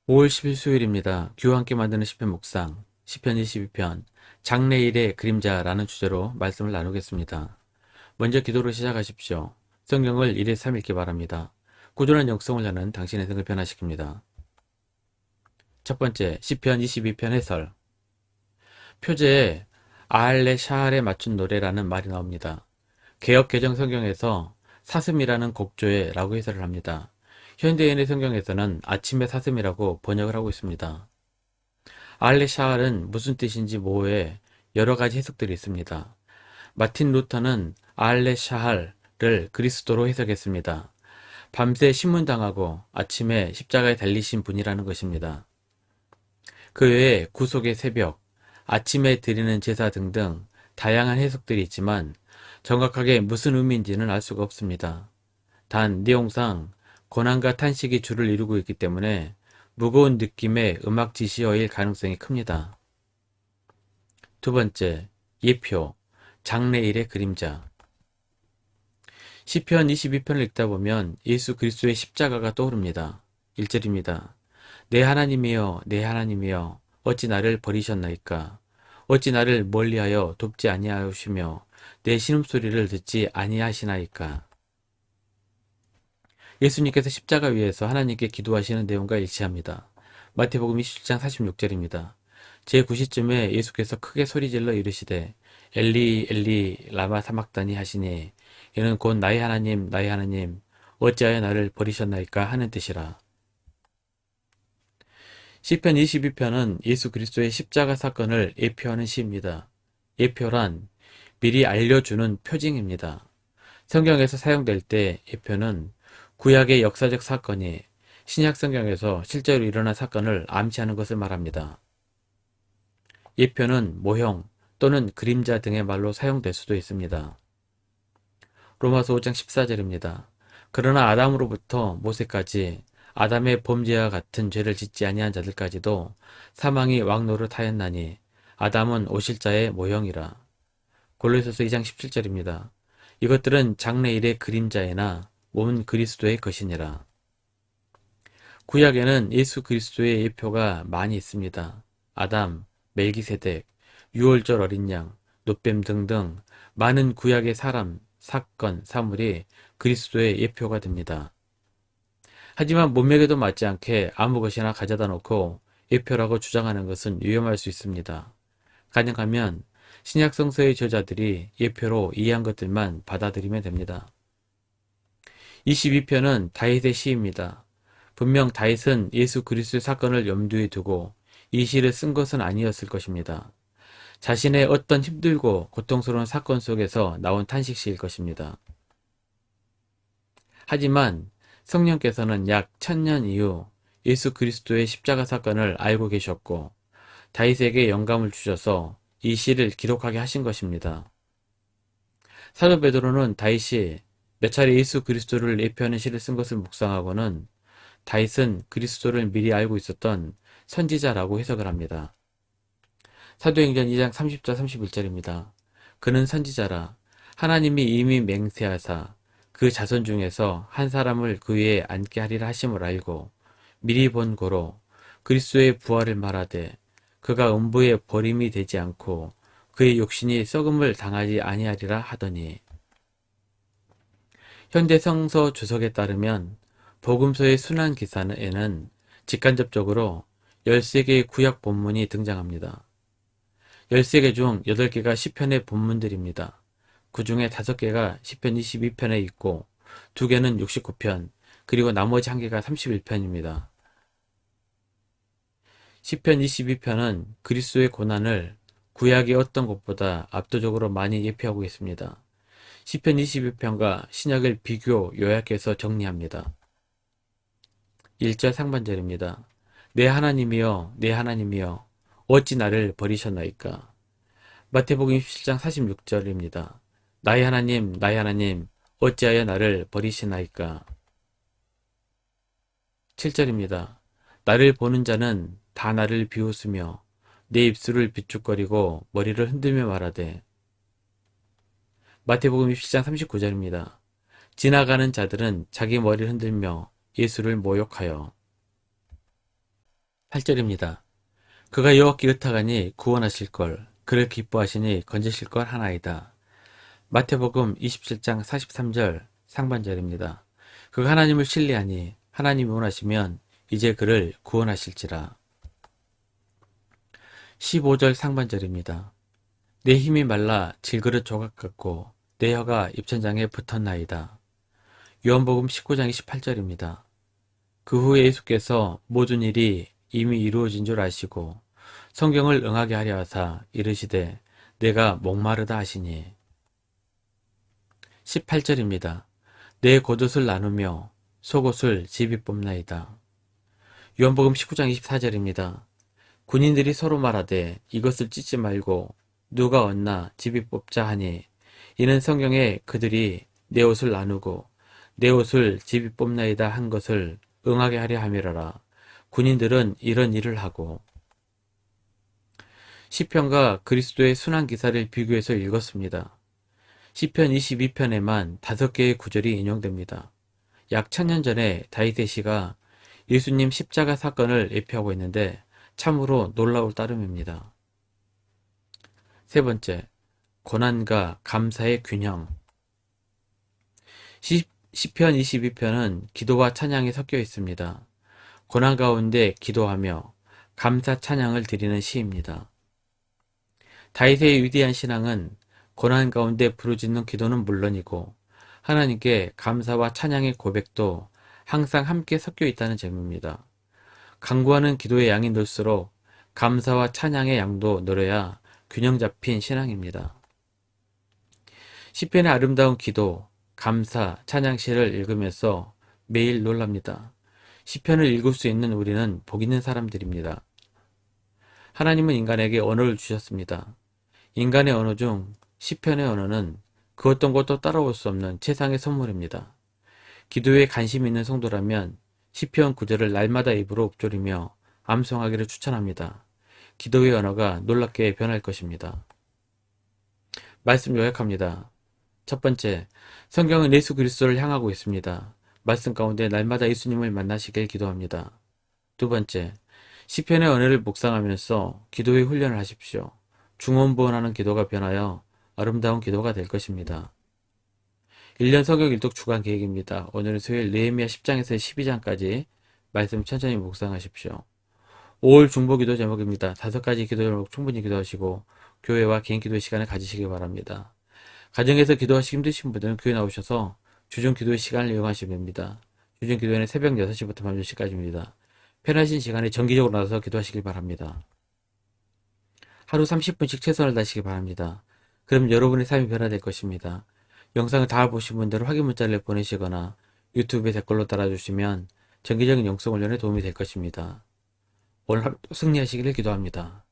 5월 10일 수요일입니다. 귀와 함께 만드는 시편 묵상, 시편 22편, 장래일의 그림자라는 주제로 말씀을 나누겠습니다. 먼저 기도로 시작하십시오. 성경을 1일 3 읽기 바랍니다. 꾸준한 영성을 하는 당신의 생을 변화시킵니다. 첫 번째, 시편 22편 해설. 표제에 아할레 샤할에 맞춘 노래라는 말이 나옵니다. 개역 개정 성경에서 사슴이라는 곡조에 라고 해설을 합니다. 현대인의 성경에서는 아침의 사슴이라고 번역을 하고 있습니다. 아할레 샤할은 무슨 뜻인지 모호해 여러 가지 해석들이 있습니다. 마틴 루터는 아할레 샤할을 그리스도로 해석했습니다. 밤새 신문당하고 아침에 십자가에 달리신 분이라는 것입니다. 그 외에 구속의 새벽, 아침에 드리는 제사 등등 다양한 해석들이 있지만 정확하게 무슨 의미인지는 알 수가 없습니다. 단 내용상 고난과 탄식이 주를 이루고 있기 때문에 무거운 느낌의 음악 지시어일 가능성이 큽니다. 두 번째, 예표, 장래일의 그림자. 시편 22편을 읽다 보면 예수 그리스도의 십자가가 떠오릅니다. 1절입니다. 내 하나님이여 내 하나님이여 어찌 나를 버리셨나이까. 어찌 나를 멀리하여 돕지 아니하시며 내 신음소리를 듣지 아니하시나이까. 예수님께서 십자가 위에서 하나님께 기도하시는 내용과 일치합니다. 마태복음 27장 46절입니다. 제9시쯤에 예수께서 크게 소리질러 이르시되 엘리 엘리 라마 사막다니 하시니 이는 곧 나의 하나님 나의 하나님 어찌하여 나를 버리셨나이까 하는 뜻이라. 시편 22편은 예수 그리스도의 십자가 사건을 예표하는 시입니다. 예표란 미리 알려주는 표징입니다. 성경에서 사용될 때 예표는 구약의 역사적 사건이 신약 성경에서 실제로 일어난 사건을 암시하는 것을 말합니다. 예표는 모형 또는 그림자 등의 말로 사용될 수도 있습니다. 로마서 5장 14절입니다. 그러나 아담으로부터 모세까지 아담의 범죄와 같은 죄를 짓지 아니한 자들까지도 사망이 왕노릇하였나니 아담은 오실 자의 모형이라. 골로새서 2장 17절입니다. 이것들은 장래일의 그림자이나 몸은 그리스도의 것이니라. 구약에는 예수 그리스도의 예표가 많이 있습니다. 아담, 멜기세덱, 유월절 어린 양, 놋뱀 등등 많은 구약의 사람, 사건, 사물이 그리스도의 예표가 됩니다. 하지만 몸에게도 맞지 않게 아무 것이나 가져다 놓고 예표라고 주장하는 것은 위험할 수 있습니다. 가능하면 신약 성서의 저자들이 예표로 이해한 것들만 받아들이면 됩니다. 22편은 다윗의 시입니다. 분명 다윗은 예수 그리스도의 사건을 염두에 두고 이 시를 쓴 것은 아니었을 것입니다. 자신의 어떤 힘들고 고통스러운 사건 속에서 나온 탄식시일 것입니다. 하지만 성령께서는 약 1000년 이후 예수 그리스도의 십자가 사건을 알고 계셨고 다윗에게 영감을 주셔서 이 시를 기록하게 하신 것입니다. 사도 베드로는 다윗이 몇 차례 예수 그리스도를 예표하는 시를 쓴 것을 묵상하고는 다윗은 그리스도를 미리 알고 있었던 선지자라고 해석을 합니다. 사도행전 2장 30절 31절입니다. 그는 선지자라 하나님이 이미 맹세하사 그 자손 중에서 한 사람을 그 위에 앉게 하리라 하심을 알고 미리 본 고로 그리스도의 부활을 말하되 그가 음부에 버림이 되지 않고 그의 육신이 썩음을 당하지 아니하리라 하더니. 현대 성서 주석에 따르면 복음서의 순환 기사에는 직간접적으로 13개의 구약 본문이 등장합니다. 13개 중 8개가 시편의 본문들입니다. 그 중에 5개가 시편 22편에 있고 2개는 69편, 그리고 나머지 1개가 31편입니다. 시편 22편은 그리스도의 고난을 구약의 어떤 것보다 압도적으로 많이 예표하고 있습니다. 시편 22편과 신약을 비교 요약해서 정리합니다. 1절 상반절입니다. 내 하나님이여 내 하나님이여 어찌 나를 버리셨나이까. 마태복음 27장 46절입니다. 나의 하나님 어찌하여 나를 버리시나이까. 7절입니다. 나를 보는 자는 다 나를 비웃으며 내 입술을 비축거리고 머리를 흔들며 말하되. 마태복음 27장 39절입니다. 지나가는 자들은 자기 머리를 흔들며 예수를 모욕하여. 8절입니다. 그가 여호와께 의탁하니 구원하실 걸, 그를 기뻐하시니 건지실 걸 하나이다. 마태복음 27장 43절 상반절입니다. 그가 하나님을 신뢰하니 하나님이 원하시면 이제 그를 구원하실지라. 15절 상반절입니다. 내 힘이 말라 질그릇 조각 같고 내 혀가 입천장에 붙었나이다. 요한복음 19장 28절입니다. 그 후에 예수께서 모든 일이 이미 이루어진 줄 아시고 성경을 응하게 하려 하사 이르시되 내가 목마르다 하시니. 18절입니다. 내 겉옷을 나누며 속옷을 집이 뽑나이다. 요한복음 19장 24절입니다. 군인들이 서로 말하되 이것을 찢지 말고 누가 얻나 집이 뽑자 하니 이는 성경에 그들이 내 옷을 나누고 내 옷을 집이 뽑나이다 한 것을 응하게 하려 함이라라. 군인들은 이런 일을 하고. 시편과 그리스도의 순환 기사를 비교해서 읽었습니다. 시편 22편에만 5개의 구절이 인용됩니다. 약 1000년 전에 다윗의 시가 예수님 십자가 사건을 예표하고 있는데 참으로 놀라울 따름입니다. 세 번째, 고난과 감사의 균형. 시편 22편은 기도와 찬양이 섞여 있습니다. 고난 가운데 기도하며 감사 찬양을 드리는 시입니다. 다윗의 위대한 신앙은 고난 가운데 부르짖는 기도는 물론이고 하나님께 감사와 찬양의 고백도 항상 함께 섞여 있다는 점입니다. 간구하는 기도의 양이 늘수록 감사와 찬양의 양도 늘어야 균형 잡힌 신앙입니다. 시편의 아름다운 기도, 감사, 찬양시를 읽으면서 매일 놀랍니다. 시편을 읽을 수 있는 우리는 복 있는 사람들입니다. 하나님은 인간에게 언어를 주셨습니다. 인간의 언어 중 시편의 언어는 그 어떤 것도 따라올 수 없는 최상의 선물입니다. 기도에 관심 있는 성도라면 시편 9절을 날마다 입으로 읊조리며 암송하기를 추천합니다. 기도의 언어가 놀랍게 변할 것입니다. 말씀 요약합니다. 첫 번째, 성경은 예수 그리스도를 향하고 있습니다. 말씀 가운데 날마다 예수님을 만나시길 기도합니다. 두 번째, 시편의 언어를 묵상하면서 기도의 훈련을 하십시오. 중원부원하는 기도가 변하여 아름다운 기도가 될 것입니다. 1년 성경 일독 주간 계획입니다. 오늘은 수요일 느헤미야 10장에서 12장까지 말씀 천천히 묵상하십시오. 5월 중보기도 제목입니다. 5가지 기도 제목 충분히 기도하시고 교회와 개인 기도의 시간을 가지시기 바랍니다. 가정에서 기도하시기 힘드신 분들은 교회 나오셔서 주중 기도의 시간을 이용하시면 됩니다. 주중 기도회는 새벽 6시부터 밤 10시까지입니다. 편하신 시간에 정기적으로 나와서 기도하시길 바랍니다. 하루 30분씩 최선을 다하시기 바랍니다. 그럼 여러분의 삶이 변화될 것입니다. 영상을 다 보신 분들은 확인 문자를 보내시거나 유튜브에 댓글로 달아주시면 정기적인 영성 훈련에 도움이 될 것입니다. 오늘 하루 승리하시기를 기도합니다.